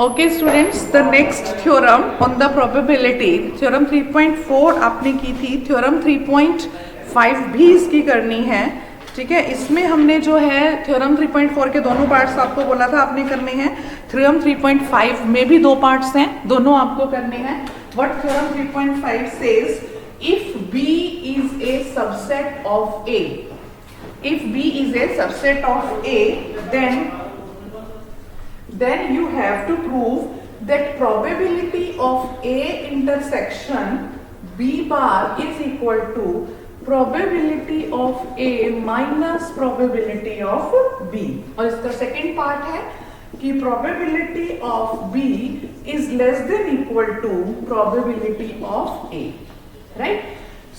Okay students, the next theorem on the probability, theorem 3.4 आपने की थी, थ्योरम 3.5 भी इसकी करनी है। ठीक है, इसमें हमने जो है थ्योरम 3.4 के दोनों पार्ट्स आपको बोला था आपने करने हैं। थ्योरम 3.5 में भी दो पार्ट्स हैं, दोनों आपको करने हैं। What theorem 3.5 says, if B is a subset of A, if B is a subset of A, then you have to prove that probability of A intersection B bar is equal to probability of A minus probability of B। और इसका second part है कि probability of B is less than equal to probability of A, right?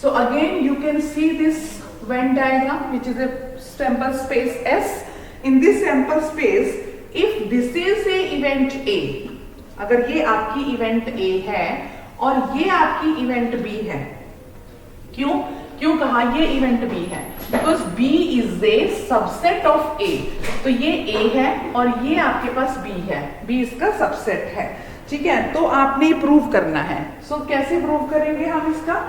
So again you can see this Venn diagram which is a sample space S. In this sample space, if this is a event A, अगर ये आपकी event A है और ये आपकी event B है, क्यों कहा ये इवेंट B है? Because B is a subset of A, तो ये A है और ये आपके पास B है, B इसका सबसेट है। ठीक है, तो आपने प्रूव करना है। सो कैसे प्रूव करेंगे हम इसका?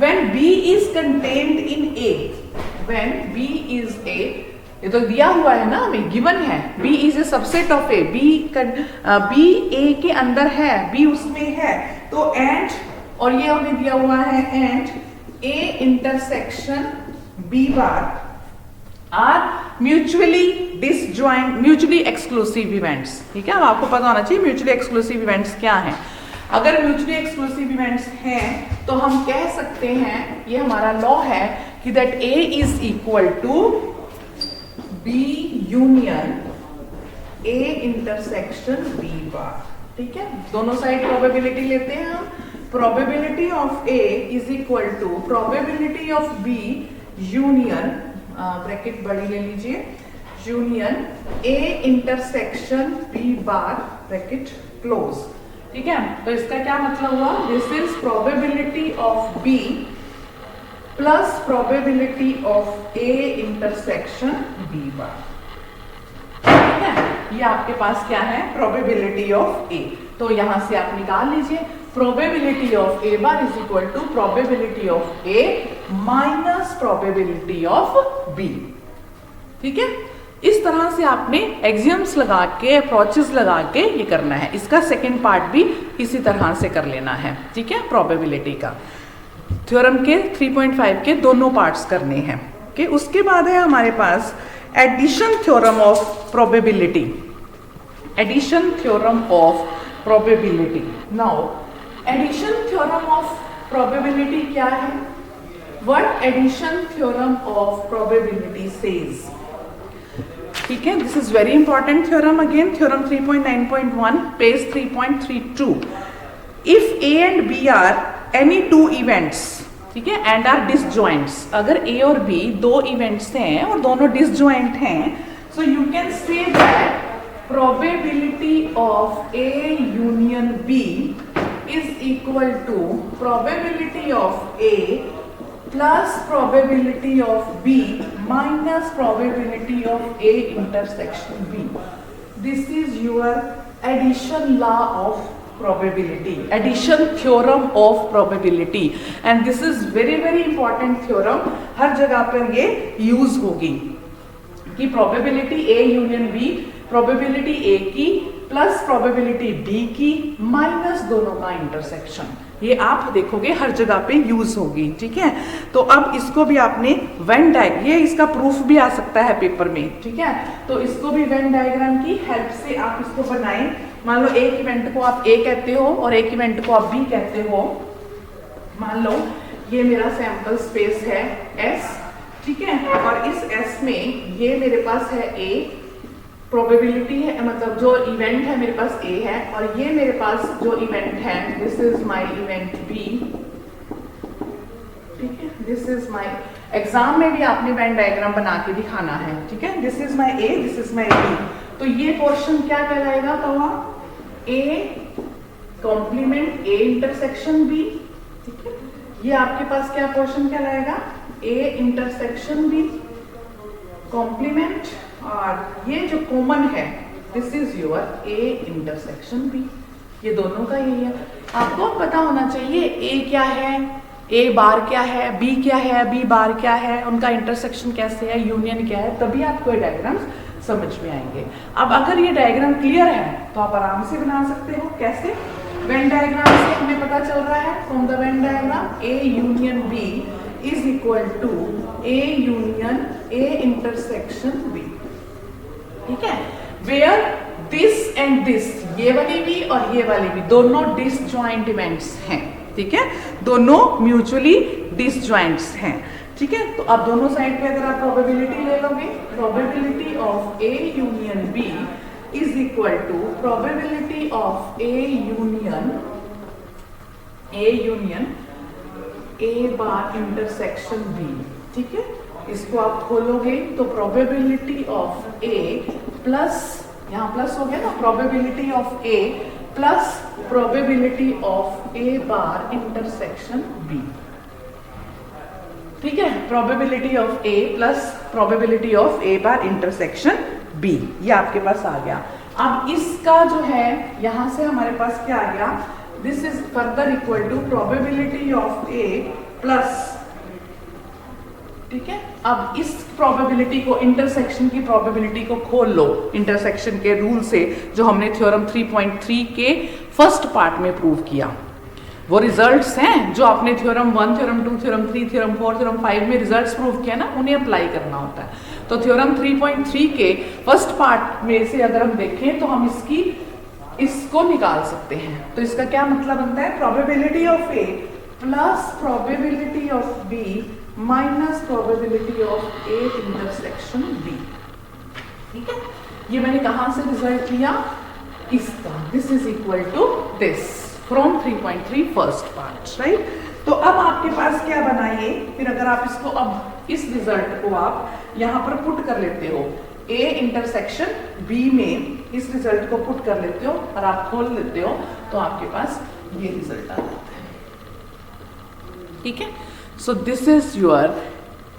When B is contained in A, when B is A, ये तो दिया हुआ है ना हमें, गिवन है, B is a subset of A, B A के अंदर है, B उसमें है, तो एंड, और ये हमें दिया हुआ है and A intersection B bar are mutually disjoint, mutually exclusive events। ठीक है, अब आपको पता होना चाहिए mutually exclusive events क्या है। अगर म्यूचुअली एक्सक्लूसिव इवेंट्स हैं तो हम कह सकते हैं, ये हमारा लॉ है कि that A is equal to B union A intersection B bar. ठीक है, दोनों साइड प्रोबेबिलिटी लेते हैं हम। Probability of A is equal to probability of B union, bracket बड़ी ले लीजिए, union A intersection B bar, bracket close. ठीक है, तो इसका क्या मतलब हुआ? This is probability of B plus probability of A intersection B bar. ठीक है, ये आपके पास क्या है? Probability of A। तो यहां से आप निकाल लीजिए, probability of A bar is equal to probability of A minus probability of B। ठीक है, इस तरह से आपने एक्सियम्स लगा के, अप्रोचेस लगा के ये करना है। इसका सेकेंड पार्ट भी इसी तरह से कर लेना है। ठीक है, प्रोबेबिलिटी का थ्योरम के 3.5 के दोनों पार्ट्स करने हैं। ओके, उसके बाद है हमारे पास addition theorem of probability, addition theorem of probability. Now addition theorem of probability क्या है? What addition theorem of probability says? ठीक है, this is very important theorem, again theorem 3.9.1 page 3.32। If A and B are any two events, ठीक है, and are डिसजॉइंट्स, अगर A और B दो events हैं और दोनों डिसजॉइंट हैं, so you can say that probability of A union B is equal to probability of A plus probability of B minus probability of A intersection B. This is your addition law of probability, addition theorem of probability, and this is very very important theorem। हर जगह पर ये use होगी कि probability A union B, probability A की plus probability B की minus दोनों का intersection, ये आप देखोगे हर जगह पे यूज होगी। ठीक है, तो अब इसको भी आपने वेन डायग्राम, ये इसका प्रूफ भी आ सकता है पेपर में। ठीक है, तो इसको भी वेन डायग्राम की हेल्प से आप इसको बनाएं। मान लो एक इवेंट को आप A कहते हो और एक इवेंट को आप B कहते हो। मान लो ये मेरा सैंपल स्पेस है S, ठीक है, और इस S में ये मेरे पास है A, प्रोबेबिलिटी है, मतलब जो इवेंट है मेरे पास A है, और ये मेरे पास जो इवेंट है, this is my event B। ठीक है, दिस इज माय, एग्जाम में भी आपने वेन डायग्राम बना के दिखाना है। ठीक है, this is my A, this is my B। तो ये पोर्शन क्या कहलाएगा? तो A complement A intersection B। ठीक है, ये आपके पास क्या पोर्शन कहलाएगा? A इंटरसेक्शन B कॉम्प्लीमेंट, और ये जो कॉमन है this is your A intersection B। ये दोनों का यही है। आपको पता होना चाहिए A क्या है, A बार क्या है, B क्या है, B बार क्या है, उनका इंटरसेक्शन कैसे है, यूनियन क्या है, तभी आपको ये डायग्राम्स समझ में आएंगे। अब अगर ये डायग्राम क्लियर है तो आप आराम से बना सकते हो। कैसे? वेन डायग्राम से हमें पता चल रहा है from the Venn diagram A union B is equal to A union A intersection B। ठीक है, वेयर दिस एंड दिस, ये वाली भी और ये वाली भी दोनों डिसजॉइंट इवेंट्स हैं। ठीक है, दोनों म्यूचुअली डिसजॉइंट्स हैं। ठीक है, तो अब दोनों साइड पे अगर आप प्रोबेबिलिटी ले लोगे, probability of A union B is equal to probability of A union A bar intersection B। ठीक है, इसको आप खोलोगे तो प्रोबेबिलिटी ऑफ A प्लस, यहाँ प्लस हो गया ना, probability of A plus probability of A bar intersection B। ठीक है, probability of A plus probability of A bar intersection B, ये आपके पास आ गया। अब इसका जो है यहां से हमारे पास क्या आ गया, this is further equal to probability of A plus, ठीक है, अब इस प्रोबेबिलिटी को, इंटरसेक्शन की प्रोबेबिलिटी को खोल लो इंटरसेक्शन के रूल से, जो हमने थ्योरम 3.3 के फर्स्ट पार्ट में प्रूव किया। वो रिजल्ट्स हैं जो आपने theorem 1, theorem 2, theorem 3, theorem 4, theorem 5 में रिजल्ट्स प्रूव किया ना, उन्हें अप्लाई करना होता है। तो थ्योरम 3.3 के फर्स्ट पार्ट में से अगर हम देखें तो हम इसको निकाल सकते हैं। तो इसका क्या मतलब बनता है, probability of A plus probability of B minus probability of A intersection B। ठीक है, ये मैंने कहां से रिजल्ट लिया, इसका, this is equal to this from 3.3 first part, right. तो अब आपके पास क्या बना ये, फिर अगर आप इसको, अब इस रिजल्ट को आप यहां पर पुट कर लेते हो A इंटरसेक्शन B में, इस रिजल्ट को पुट कर लेते हो और आप खोल लेते हो तो आपके पास ये रिजल्ट आ जाता है। ठीक है, so this is your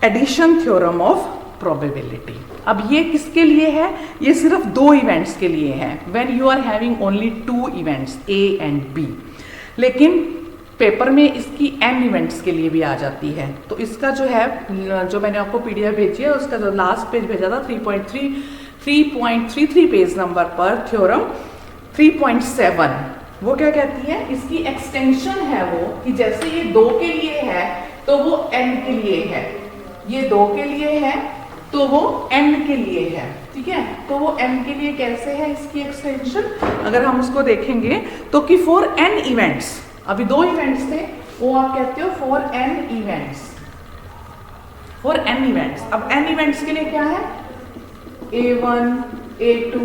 addition theorem of probability. अब ये किसके लिए है, ये सिर्फ दो इवेंट्स के लिए है, when you are having only 2 events A and B। लेकिन पेपर में इसकी n इवेंट्स के लिए भी आ जाती है। तो इसका जो है, जो मैंने आपको PDF भेजी है, उसका जो लास्ट पेज भेजा था 3.33 पेज नंबर पर थ्योरम 3.7, वो क्या कहती है, इसकी एक्सटेंशन है वो कि जैसे ये 2 के लिए है तो वो n के लिए है, ये 2 के लिए है तो वो n के लिए है। ठीक है, तो वो n के लिए कैसे है इसकी एक्सटेंशन, अगर हम उसको देखेंगे तो कि फॉर n इवेंट्स, अभी 2 इवेंट्स थे, वो आप कहते हो for n events, for n events. अब n इवेंट्स के लिए क्या है, A1, A2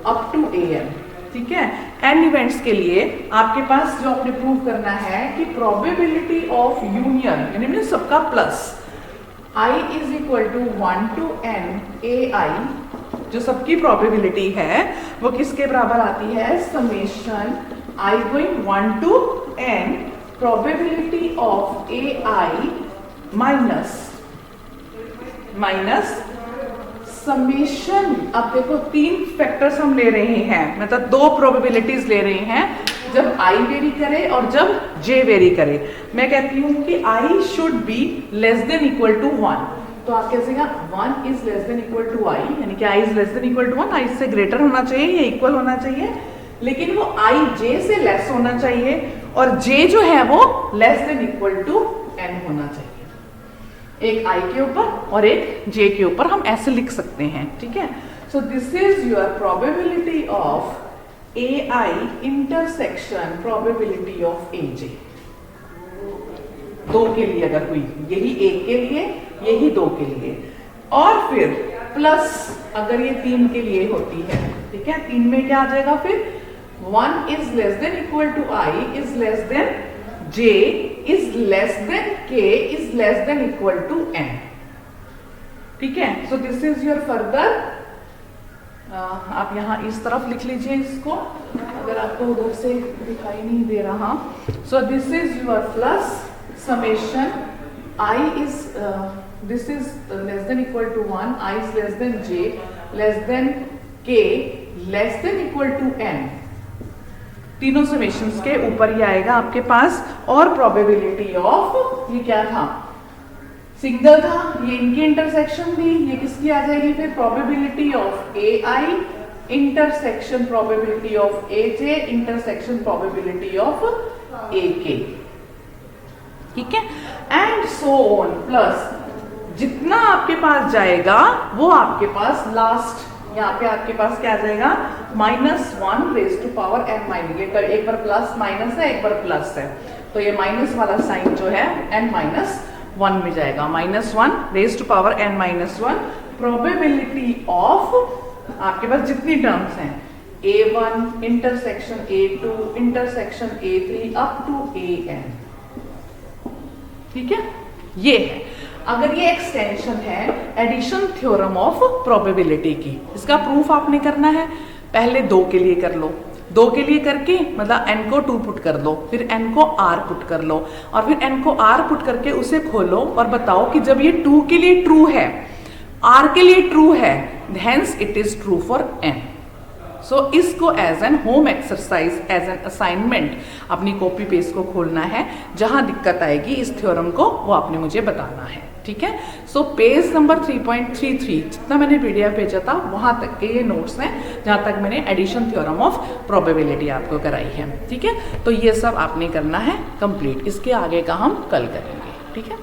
up to AN। ठीक है, n इवेंट्स के लिए आपके पास जो आपने प्रूव करना है कि प्रोबेबिलिटी ऑफ यूनियन, यानी सबका plus I is equal to 1 to n AI, जो सबकी प्रोबेबिलिटी है वो किसके बराबर आती है, summation I going 1 to n probability of AI minus summation. अब देखो 3 फैक्टर्स हम ले रहे हैं, मतलब 2 प्रोबेबिलिटीज ले रहे हैं, जब I वेरी करे और जब J वेरी करे। मैं कहती हूँ कि I should be less than equal to 1, तो आप कैसेगा 1 is less than equal to I, यानी कि I is less than equal to 1, I से ग्रेटर होना चाहिए या इक्वल होना चाहिए, लेकिन वो I J से लेस होना चाहिए और J जो है वो less than equal to n होना चाहिए। एक I के ऊपर और एक J के ऊपर हम ऐसे लिख सकते हैं। ठीक है, so this is your probability of AI intersection probability of AJ। 2 के लिए अगर हुई, यही 1 के लिए, यही 2 के लिए, और फिर प्लस अगर ये 3 के लिए होती है। ठीक है, 3 में क्या आ जाएगा फिर, 1 is less than equal to I is less than J is less than K is less than equal to n। ठीक है, so this is your further, आप यहां इस तरफ लिख लीजिए इसको, अगर आपको उधर से दिखाई नहीं दे रहा। So this is your plus summation I is, this is less than equal to 1, I is less than J less than K less than equal to n, तीनों समेशंस के ऊपर ही आएगा आपके पास। और प्रोबेबिलिटी ऑफ, ये क्या था, सिंगल था, ये इनकी इंटरसेक्शन थी, ये किसकी आ जाएगी फिर, probability of AI intersection probability of AJ intersection probability of AK, ठीक है, एंड सो ऑन, प्लस जितना आपके पास जाएगा वो आपके पास लास्ट, यहाँ पे आपके पास क्या आ जाएगा, -1 raise to power n minus, ये एक बार प्लस माइनस है, एक बार प्लस है, तो ये माइनस वाला साइन जो है n-1 में जाएगा, -1 raise to power n-1 probability of आपके पास जितनी टर्म्स हैं, A1 intersection A2 intersection A3 up to AN, ठीक है, ये है। अगर ये एक्सटेंशन है एडिशन थ्योरम ऑफ प्रोबेबिलिटी की, इसका प्रूफ आपने करना है, पहले 2 के लिए कर लो, 2 के लिए करके मतलब n को 2 पुट कर लो, फिर n को r पुट कर लो, और फिर n को r पुट करके उसे खोलो और बताओ कि जब ये 2 के लिए ट्रू है, r के लिए ट्रू है, hence it is true for n। So इसको as an home exercise, as an assignment अपनी कॉपी पेज को खोलना है, जहां दिक्कत आएगी इस थ्योरम को वो आपने मुझे बताना है, ठीक है। सो पेज नंबर 3.33 जितना मैंने पीडीएफ भेजा था वहां तक के ये नोट्स हैं, जहां तक मैंने एडिशन थ्योरम ऑफ प्रोबेबिलिटी आपको कराई है, ठीक है। तो ये सब आपने करना है कंप्लीट, इसके आगे का हम कल करेंगे, ठीक है।